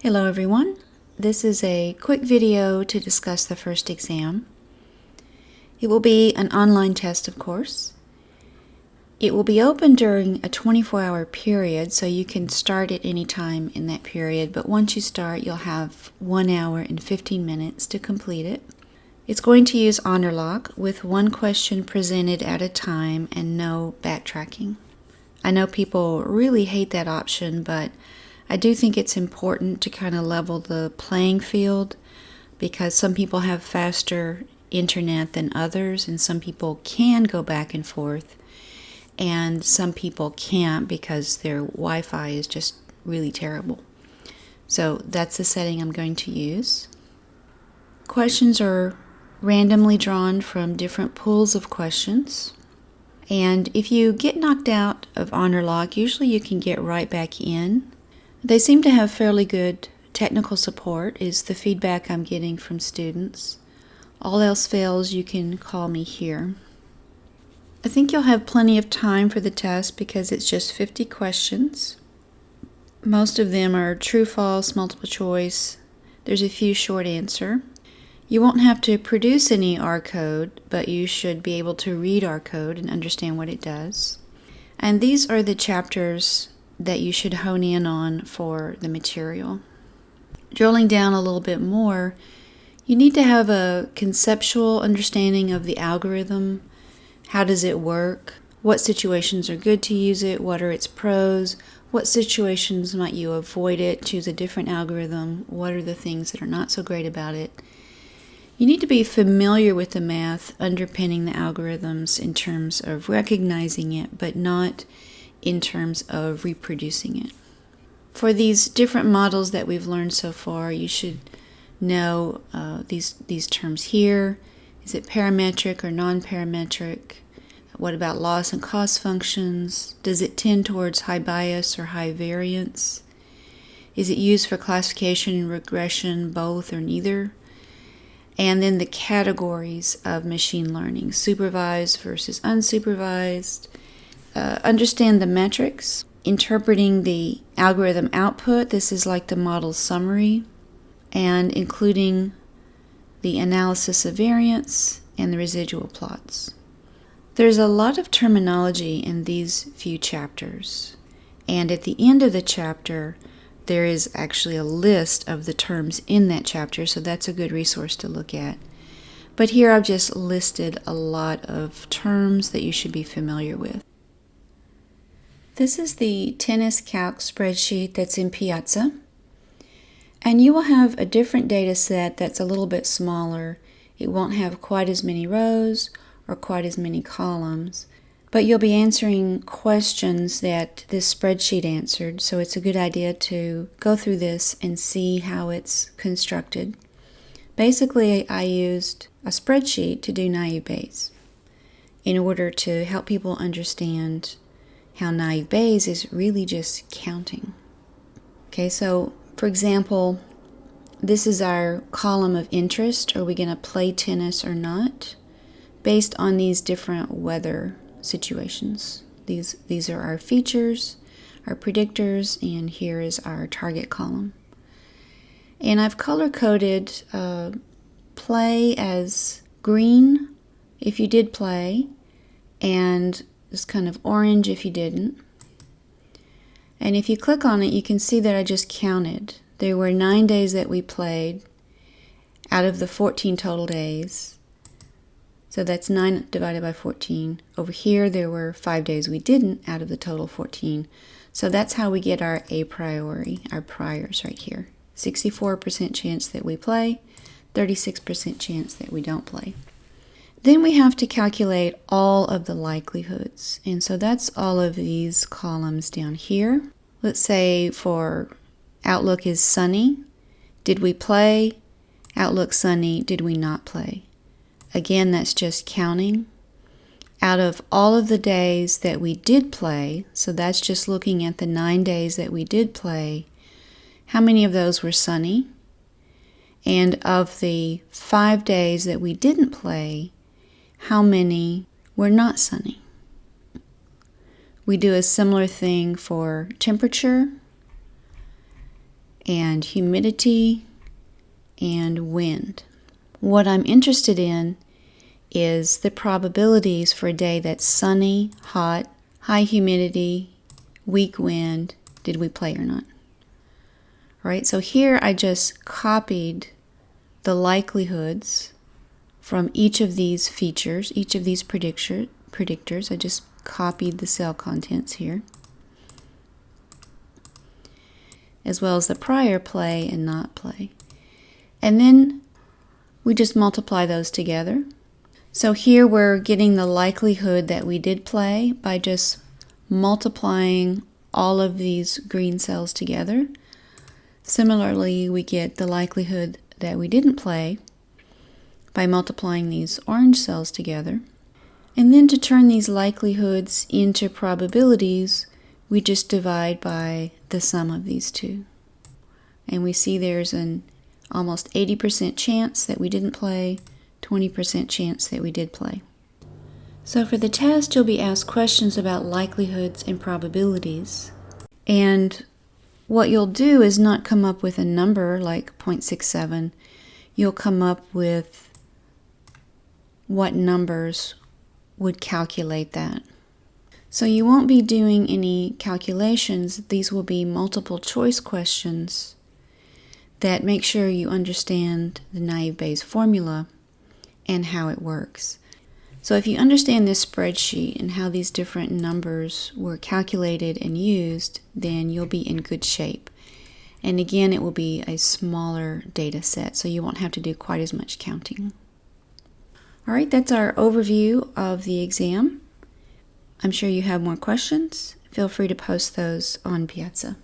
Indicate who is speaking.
Speaker 1: Hello everyone. This is a quick video to discuss the first exam. It will be an online test, of course. It will be open during a 24-hour period, so you can start at any time in that period, but once you start, you'll have 1 hour and 15 minutes to complete it. It's going to use HonorLock with one question presented at a time and no backtracking. I know people really hate that option, but I do think it's important to kind of level the playing field because some people have faster internet than others, and some people can go back and forth, and some people can't because their Wi-Fi is just really terrible. So that's the setting I'm going to use. Questions are randomly drawn from different pools of questions. And if you get knocked out of HonorLock, usually you can get right back in. They seem to have fairly good technical support, is the feedback I'm getting from students. All else fails, you can call me here. I think you'll have plenty of time for the test because it's just 50 questions. Most of them are true, false, multiple choice. There's a few short answer. You won't have to produce any R code, but you should be able to read R code and understand what it does. And these are the chapters that you should hone in on for the material. Drilling down a little bit more, you need to have a conceptual understanding of the algorithm. How does it work? What situations are good to use it? What are its pros? What situations might you avoid it? Choose a different algorithm. What are the things that are not so great about it? You need to be familiar with the math underpinning the algorithms in terms of recognizing it, but not in terms of reproducing it. For these different models that we've learned so far, you should know these terms here. Is it parametric or non-parametric? What about loss and cost functions? Does it tend towards high bias or high variance? Is it used for classification and regression, both or neither? And then the categories of machine learning, supervised versus unsupervised. Understand the metrics, interpreting the algorithm output. This is like the model summary, and including the analysis of variance and the residual plots. There's a lot of terminology in these few chapters, and at the end of the chapter, there is actually a list of the terms in that chapter, so that's a good resource to look at. But here I've just listed a lot of terms that you should be familiar with. This is the Tennis Calc spreadsheet that's in Piazza, and you will have a different data set that's a little bit smaller. It won't have quite as many rows or quite as many columns, but you'll be answering questions that this spreadsheet answered, so it's a good idea to go through this and see how it's constructed. Basically, I used a spreadsheet to do naive Bayes in order to help people understand how naive Bayes is really just counting. Okay, so for example, this is our column of interest. Are we going to play tennis or not? Based on these different weather situations. These are our features, our predictors, and here is our target column. And I've color-coded play as green if you did play, and this kind of orange if you didn't. And if you click on it, you can see that I just counted. There were 9 days that we played out of the 14 total days. So that's 9 divided by 14. Over here, there were 5 days we didn't out of the total 14. So that's how we get our a priori, our priors right here. 64% chance that we play, 36% chance that we don't play. Then we have to calculate all of the likelihoods. And so that's all of these columns down here. Let's say for outlook is sunny. Did we play? Outlook sunny. Did we not play? Again, that's just counting. Out of all of the days that we did play, so that's just looking at the 9 days that we did play, how many of those were sunny? And of the 5 days that we didn't play, how many were not sunny? We do a similar thing for temperature and humidity and wind. What I'm interested in is the probabilities for a day that's sunny, hot, high humidity, weak wind. Did we play or not? All right, so here I just copied the likelihoods from each of these features, each of these predictors. I just copied the cell contents here, as well as the prior play and not play. And then we just multiply those together. So here we're getting the likelihood that we did play by just multiplying all of these green cells together. Similarly, we get the likelihood that we didn't play by multiplying these orange cells together. And then to turn these likelihoods into probabilities, we just divide by the sum of these two. And we see there's an almost 80% chance that we didn't play, 20% chance that we did play. So for the test, you'll be asked questions about likelihoods and probabilities. And what you'll do is not come up with a number like 0.67. You'll come up with what numbers would calculate that. So you won't be doing any calculations. These will be multiple choice questions that make sure you understand the naive Bayes formula and how it works. So if you understand this spreadsheet and how these different numbers were calculated and used, then you'll be in good shape. And again, it will be a smaller data set, so you won't have to do quite as much counting. All right, that's our overview of the exam. I'm sure you have more questions. Feel free to post those on Piazza.